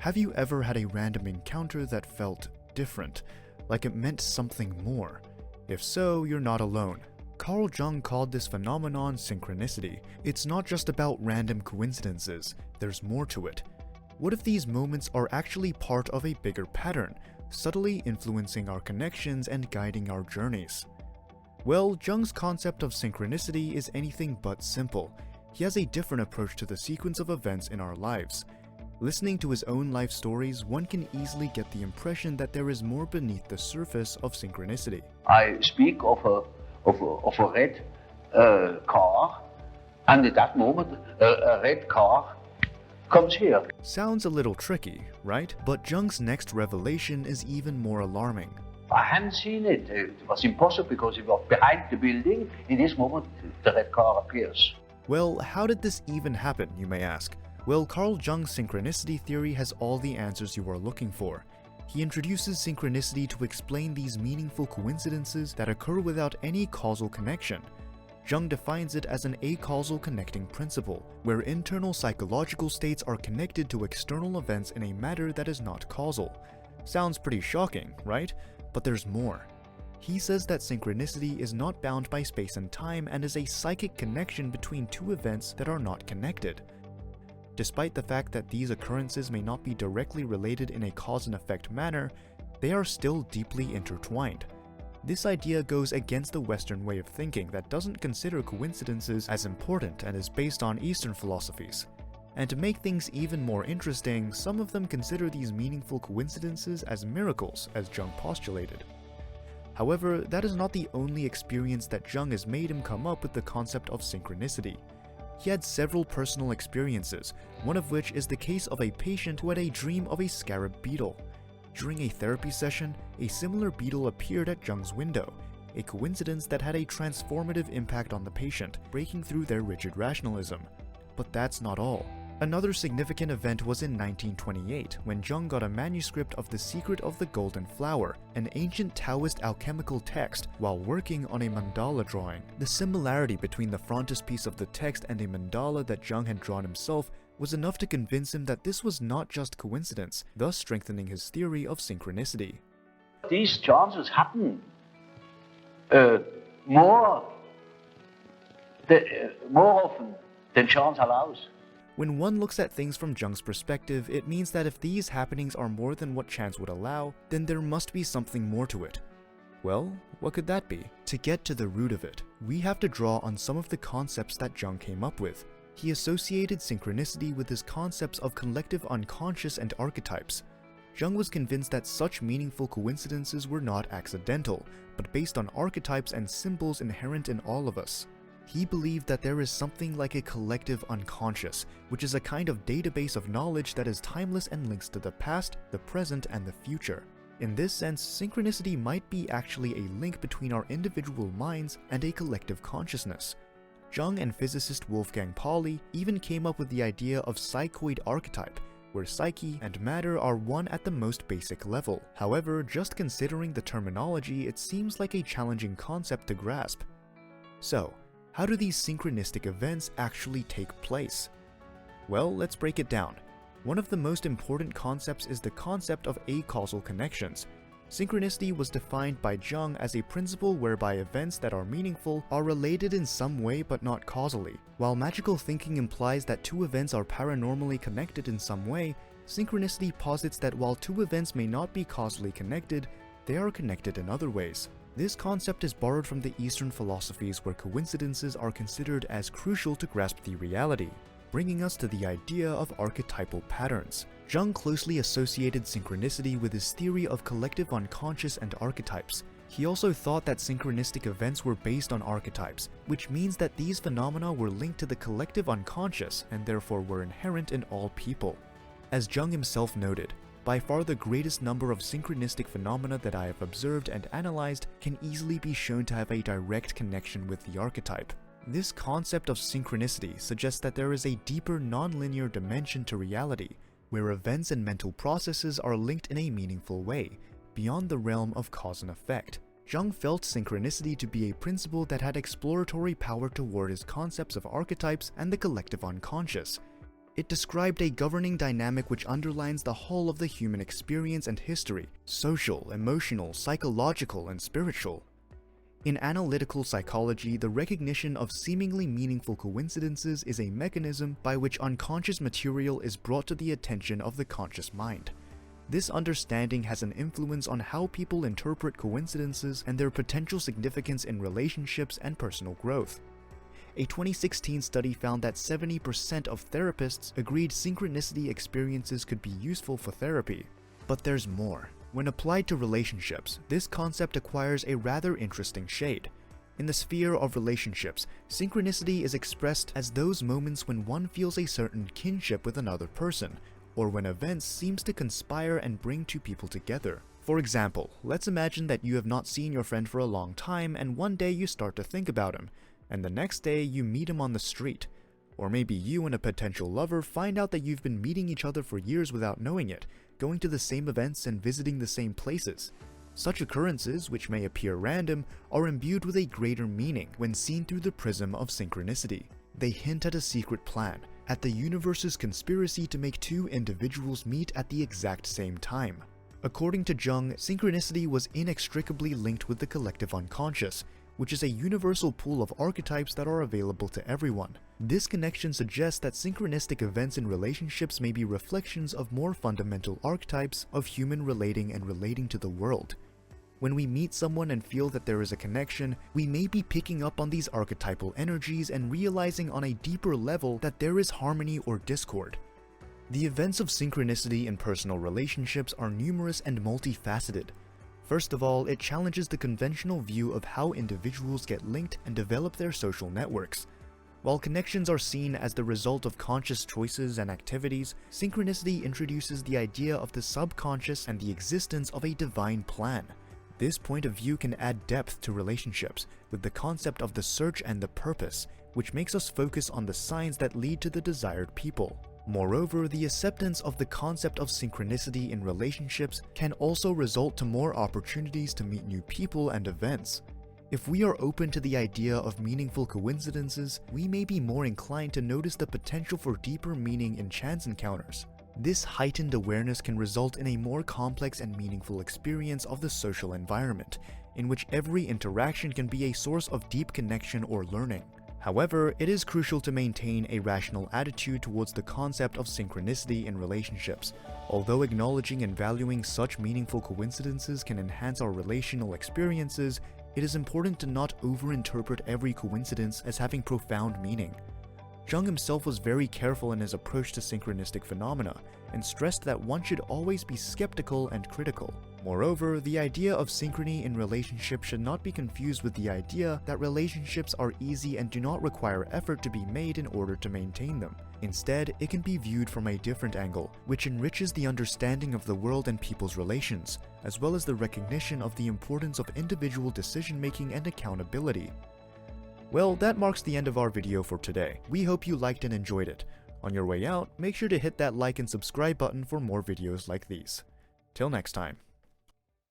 Have you ever had a random encounter that felt different, like it meant something more? If so, you're not alone. Carl Jung called this phenomenon synchronicity. It's not just about random coincidences, there's more to it. What if these moments are actually part of a bigger pattern, subtly influencing our connections and guiding our journeys? Well, Jung's concept of synchronicity is anything but simple. He has a different approach to the sequence of events in our lives. Listening to his own life stories, one can easily get the impression that there is more beneath the surface of synchronicity. I speak of a red car, and at that moment, a red car comes here. Sounds a little tricky, right? But Jung's next revelation is even more alarming. I hadn't seen it. It was impossible because it was behind the building. In this moment, the red car appears. Well, how did this even happen, you may ask? Well, Carl Jung's synchronicity theory has all the answers you are looking for. He introduces synchronicity to explain these meaningful coincidences that occur without any causal connection. Jung defines it as an acausal connecting principle, where internal psychological states are connected to external events in a manner that is not causal. Sounds pretty shocking, right? But there's more. He says that synchronicity is not bound by space and time and is a psychic connection between two events that are not connected. Despite the fact that these occurrences may not be directly related in a cause and effect manner, they are still deeply intertwined. This idea goes against the Western way of thinking that doesn't consider coincidences as important and is based on Eastern philosophies. And to make things even more interesting, some of them consider these meaningful coincidences as miracles, as Jung postulated. However, that is not the only experience that Jung has made him come up with the concept of synchronicity. He had several personal experiences, one of which is the case of a patient who had a dream of a scarab beetle. During a therapy session, a similar beetle appeared at Jung's window, a coincidence that had a transformative impact on the patient, breaking through their rigid rationalism. But that's not all. Another significant event was in 1928, when Jung got a manuscript of The Secret of the Golden Flower, an ancient Taoist alchemical text, while working on a mandala drawing. The similarity between the frontispiece of the text and a mandala that Jung had drawn himself was enough to convince him that this was not just coincidence, thus strengthening his theory of synchronicity. These chances happen more often than chance allows. When one looks at things from Jung's perspective, it means that if these happenings are more than what chance would allow, then there must be something more to it. Well, what could that be? To get to the root of it, we have to draw on some of the concepts that Jung came up with. He associated synchronicity with his concepts of collective unconscious and archetypes. Jung was convinced that such meaningful coincidences were not accidental, but based on archetypes and symbols inherent in all of us. He believed that there is something like a collective unconscious, which is a kind of database of knowledge that is timeless and links to the past, the present, and the future. In this sense, synchronicity might be actually a link between our individual minds and a collective consciousness. Jung and physicist Wolfgang Pauli even came up with the idea of psychoid archetype, where psyche and matter are one at the most basic level. However, just considering the terminology, it seems like a challenging concept to grasp. So, how do these synchronistic events actually take place? Well, let's break it down. One of the most important concepts is the concept of acausal connections. Synchronicity was defined by Jung as a principle whereby events that are meaningful are related in some way but not causally. While magical thinking implies that two events are paranormally connected in some way, synchronicity posits that while two events may not be causally connected, they are connected in other ways. This concept is borrowed from the Eastern philosophies where coincidences are considered as crucial to grasp the reality, bringing us to the idea of archetypal patterns. Jung closely associated synchronicity with his theory of collective unconscious and archetypes. He also thought that synchronistic events were based on archetypes, which means that these phenomena were linked to the collective unconscious and therefore were inherent in all people. As Jung himself noted, by far the greatest number of synchronistic phenomena that I have observed and analyzed can easily be shown to have a direct connection with the archetype. This concept of synchronicity suggests that there is a deeper non-linear dimension to reality, where events and mental processes are linked in a meaningful way, beyond the realm of cause and effect. Jung felt synchronicity to be a principle that had exploratory power toward his concepts of archetypes and the collective unconscious. It described a governing dynamic which underlines the whole of the human experience and history: social, emotional, psychological, and spiritual. In analytical psychology, the recognition of seemingly meaningful coincidences is a mechanism by which unconscious material is brought to the attention of the conscious mind. This understanding has an influence on how people interpret coincidences and their potential significance in relationships and personal growth. A 2016 study found that 70% of therapists agreed synchronicity experiences could be useful for therapy. But there's more. When applied to relationships, this concept acquires a rather interesting shade. In the sphere of relationships, synchronicity is expressed as those moments when one feels a certain kinship with another person, or when events seems to conspire and bring two people together. For example, let's imagine that you have not seen your friend for a long time and one day you start to think about him, and the next day you meet him on the street. Or maybe you and a potential lover find out that you've been meeting each other for years without knowing it, going to the same events and visiting the same places. Such occurrences, which may appear random, are imbued with a greater meaning when seen through the prism of synchronicity. They hint at a secret plan, at the universe's conspiracy to make two individuals meet at the exact same time. According to Jung, synchronicity was inextricably linked with the collective unconscious, which is a universal pool of archetypes that are available to everyone. This connection suggests that synchronistic events in relationships may be reflections of more fundamental archetypes of human relating and relating to the world. When we meet someone and feel that there is a connection, we may be picking up on these archetypal energies and realizing on a deeper level that there is harmony or discord. The events of synchronicity in personal relationships are numerous and multifaceted. First of all, it challenges the conventional view of how individuals get linked and develop their social networks. While connections are seen as the result of conscious choices and activities, synchronicity introduces the idea of the subconscious and the existence of a divine plan. This point of view can add depth to relationships, with the concept of the search and the purpose, which makes us focus on the signs that lead to the desired people. Moreover, the acceptance of the concept of synchronicity in relationships can also result to more opportunities to meet new people and events. If we are open to the idea of meaningful coincidences, we may be more inclined to notice the potential for deeper meaning in chance encounters. This heightened awareness can result in a more complex and meaningful experience of the social environment, in which every interaction can be a source of deep connection or learning. However, it is crucial to maintain a rational attitude towards the concept of synchronicity in relationships. Although acknowledging and valuing such meaningful coincidences can enhance our relational experiences, it is important to not overinterpret every coincidence as having profound meaning. Jung himself was very careful in his approach to synchronistic phenomena, and stressed that one should always be skeptical and critical. Moreover, the idea of synchrony in relationships should not be confused with the idea that relationships are easy and do not require effort to be made in order to maintain them. Instead, it can be viewed from a different angle, which enriches the understanding of the world and people's relations, as well as the recognition of the importance of individual decision-making and accountability. Well, that marks the end of our video for today. We hope you liked and enjoyed it. On your way out, make sure to hit that like and subscribe button for more videos like these. Till next time.